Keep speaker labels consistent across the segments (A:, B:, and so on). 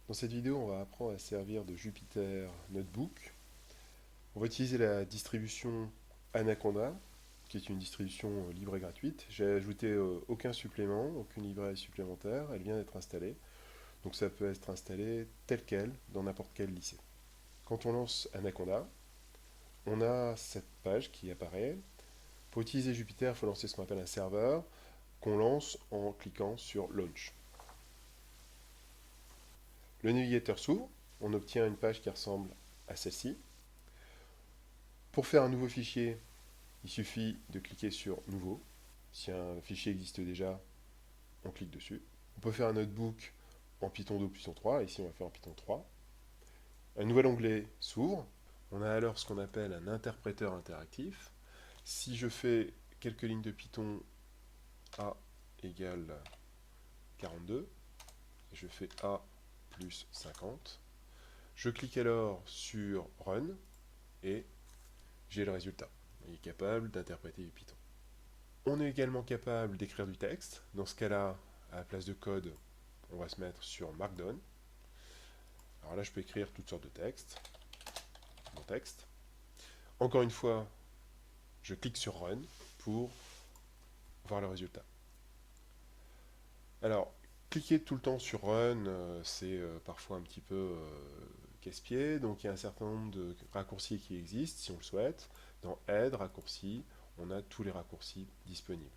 A: Dans cette vidéo, on va apprendre à servir de Jupyter Notebook. On va utiliser la distribution Anaconda, qui est une distribution libre et gratuite. J'ai ajouté aucun supplément, aucune librairie supplémentaire, elle vient d'être installée. Donc ça peut être installé tel quel dans n'importe quel lycée. Quand on lance Anaconda, on a cette page qui apparaît. Pour utiliser Jupyter, il faut lancer ce qu'on appelle un serveur, qu'on lance en cliquant sur Launch. Le navigateur s'ouvre, on obtient une page qui ressemble à celle-ci. Pour faire un nouveau fichier, il suffit de cliquer sur Nouveau. Si un fichier existe déjà, on clique dessus. On peut faire un notebook en Python 2 ou Python 3. Ici, on va faire en Python 3. Un nouvel onglet s'ouvre. On a alors ce qu'on appelle un interpréteur interactif. Si je fais quelques lignes de Python, A égale 42, je fais A plus 50. Je clique alors sur Run et j'ai le résultat. Il est capable d'interpréter du Python. On est également capable d'écrire du texte. Dans ce cas-là, à la place de code, on va se mettre sur Markdown. Alors là, je peux écrire toutes sortes de textes. Mon texte. Encore une fois, je clique sur Run pour voir le résultat. Alors, cliquer tout le temps sur Run, c'est parfois un petit peu casse-pied. Donc, il y a un certain nombre de raccourcis qui existent, si on le souhaite. Dans Aide, raccourcis, on a tous les raccourcis disponibles.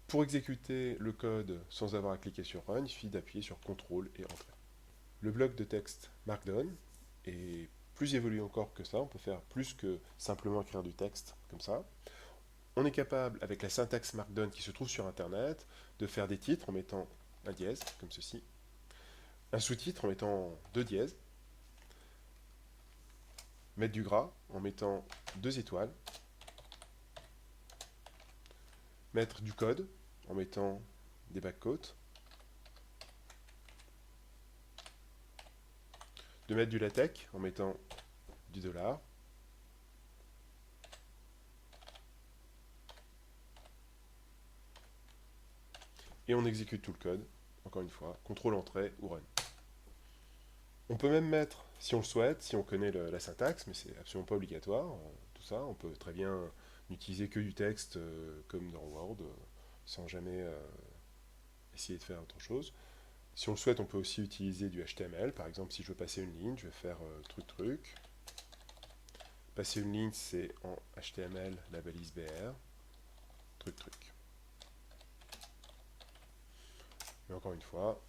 A: Pour exécuter le code sans avoir à cliquer sur Run, il suffit d'appuyer sur CTRL et Entrée. Le bloc de texte Markdown est plus évolué encore que ça. On peut faire plus que simplement écrire du texte comme ça. On est capable, avec la syntaxe Markdown qui se trouve sur Internet, de faire des titres en mettant un dièse, comme ceci, un sous-titre en mettant deux dièses, mettre du gras en mettant deux étoiles, mettre du code en mettant des backquotes, de mettre du latex en mettant du dollar, et on exécute tout le code, encore une fois, CTRL Entrée ou Run. On peut même mettre, si on le souhaite, si on connaît la syntaxe, mais c'est absolument pas obligatoire, tout ça, on peut très bien n'utiliser que du texte comme dans Word, sans jamais essayer de faire autre chose. Si on le souhaite, on peut aussi utiliser du HTML. Par exemple, si je veux passer une ligne, je vais faire truc truc. Passer une ligne, c'est en HTML la balise BR. Truc truc. Mais encore une fois,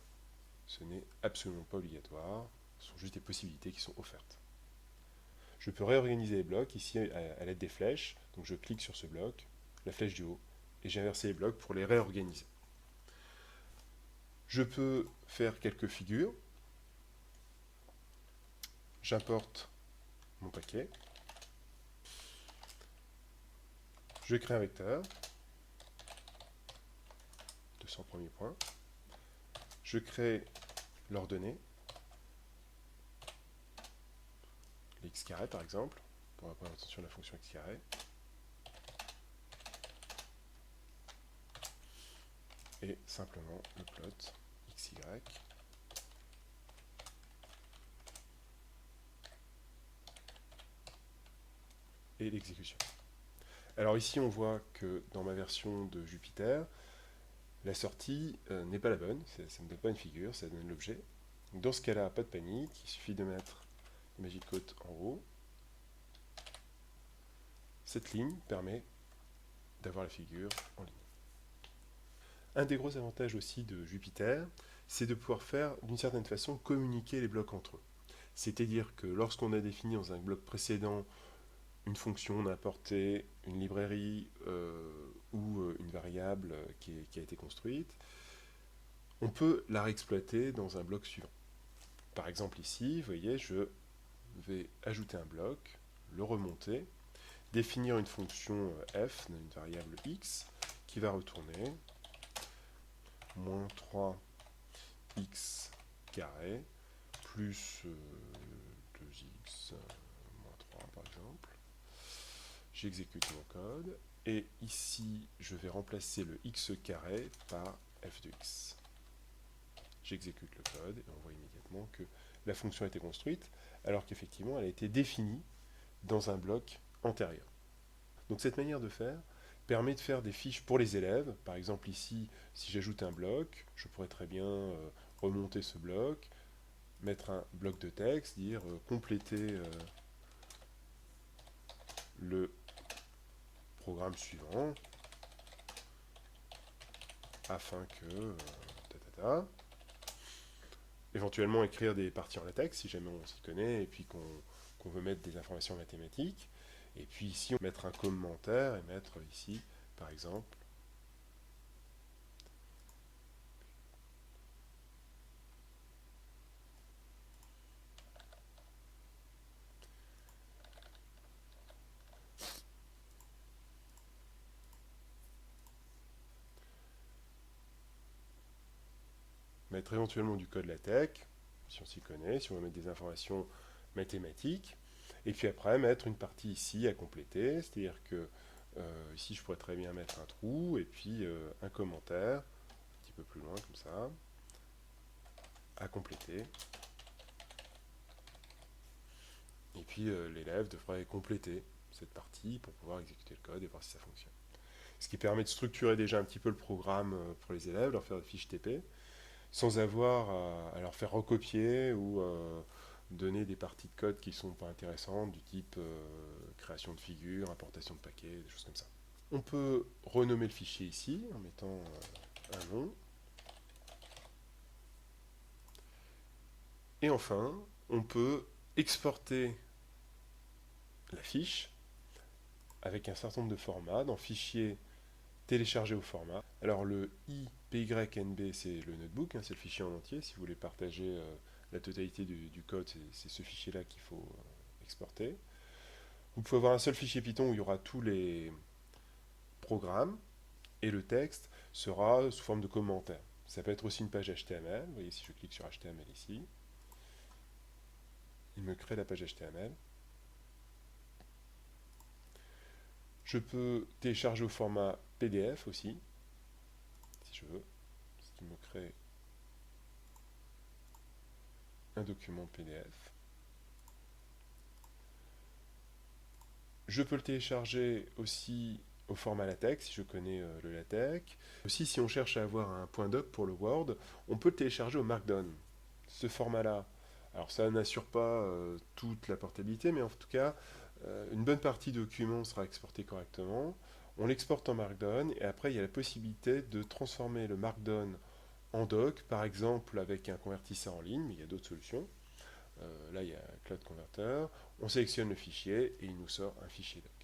A: ce n'est absolument pas obligatoire. Ce sont juste des possibilités qui sont offertes. Je peux réorganiser les blocs ici à l'aide des flèches. Donc je clique sur ce bloc, la flèche du haut, et j'ai inversé les blocs pour les réorganiser. Je peux faire quelques figures. J'importe mon paquet. Je crée un vecteur de 100 premiers points. Je crée l'ordonnée, x carré par exemple, pour la représentation de la fonction x carré. Et simplement le plot xy et l'exécution. Alors ici on voit que dans ma version de Jupyter, la sortie n'est pas la bonne, ça ne donne pas une figure, ça donne l'objet. Dans ce cas-là, pas de panique, il suffit de mettre le Magic Quote en haut. Cette ligne permet d'avoir la figure en ligne. Un des gros avantages aussi de Jupyter, c'est de pouvoir faire d'une certaine façon communiquer les blocs entre eux. C'est-à-dire que lorsqu'on a défini dans un bloc précédent une fonction, on a importé une librairie ou une variable qui a été construite, on peut la réexploiter dans un bloc suivant. Par exemple ici, vous voyez, je vais ajouter un bloc, le remonter, définir une fonction f, une variable x, qui va retourner moins 3x carré plus 2x moins 3 par exemple. J'exécute mon code, et ici je vais remplacer le x carré par f de x. j'exécute le code et on voit immédiatement que la fonction a été construite, alors qu'effectivement elle a été définie dans un bloc antérieur. Donc cette manière de faire permet de faire des fiches pour les élèves. Par exemple ici, si j'ajoute un bloc, je pourrais très bien remonter ce bloc, mettre un bloc de texte, dire compléter le programme suivant afin que éventuellement écrire des parties en latex si jamais on s'y connaît et puis qu'on veut mettre des informations mathématiques. Et puis ici, on va mettre un commentaire et mettre ici, par exemple, mettre éventuellement du code LaTeX, si on s'y connaît, si on veut mettre des informations mathématiques, et puis après mettre une partie ici à compléter, c'est-à-dire que ici je pourrais très bien mettre un trou, et puis un commentaire, un petit peu plus loin comme ça, à compléter. Et puis l'élève devrait compléter cette partie pour pouvoir exécuter le code et voir si ça fonctionne. Ce qui permet de structurer déjà un petit peu le programme pour les élèves, leur faire des fiches TP, sans avoir à leur faire recopier ou donner des parties de code qui ne sont pas intéressantes, du type création de figures, importation de paquets, des choses comme ça. On peut renommer le fichier ici en mettant un nom. Et enfin, on peut exporter la fiche avec un certain nombre de formats dans fichier télécharger au format. Alors le IPYNB, c'est le notebook, hein, c'est le fichier en entier. Si vous voulez partager la totalité du code, c'est ce fichier-là qu'il faut exporter. Vous pouvez avoir un seul fichier Python où il y aura tous les programmes, et le texte sera sous forme de commentaire. Ça peut être aussi une page HTML. Vous voyez, si je clique sur HTML ici, il me crée la page HTML. Je peux télécharger au format PDF aussi, si je veux, ce qui me crée un document PDF. Je peux le télécharger aussi au format LaTeX, si je connais le LaTeX. Aussi, si on cherche à avoir un point doc pour le Word, on peut le télécharger au Markdown. Ce format-là, alors ça n'assure pas toute la portabilité, mais en tout cas, une bonne partie du document sera exporté correctement. On l'exporte en Markdown, et après, il y a la possibilité de transformer le Markdown en doc, par exemple avec un convertisseur en ligne, mais il y a d'autres solutions. Là, il y a Cloud Converter. On sélectionne le fichier et il nous sort un fichier doc.